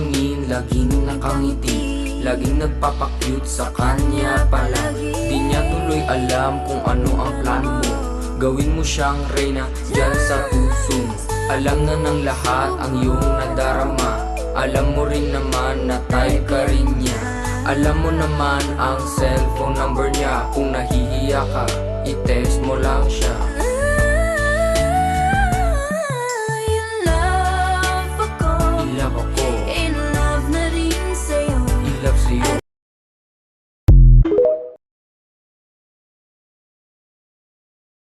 tingin, laging nakangiti, laging nagpapakyut sa kanya palagi. Di niya tuloy alam kung ano ang plano mo, gawin mo siyang reyna dyan sa puso mo. Alam na ng lahat ang iyong nadarama, alam mo rin naman na type ka rin niya. Alam mo naman ang cellphone number niya, kung nahihiya ka, i-text mo lang siya.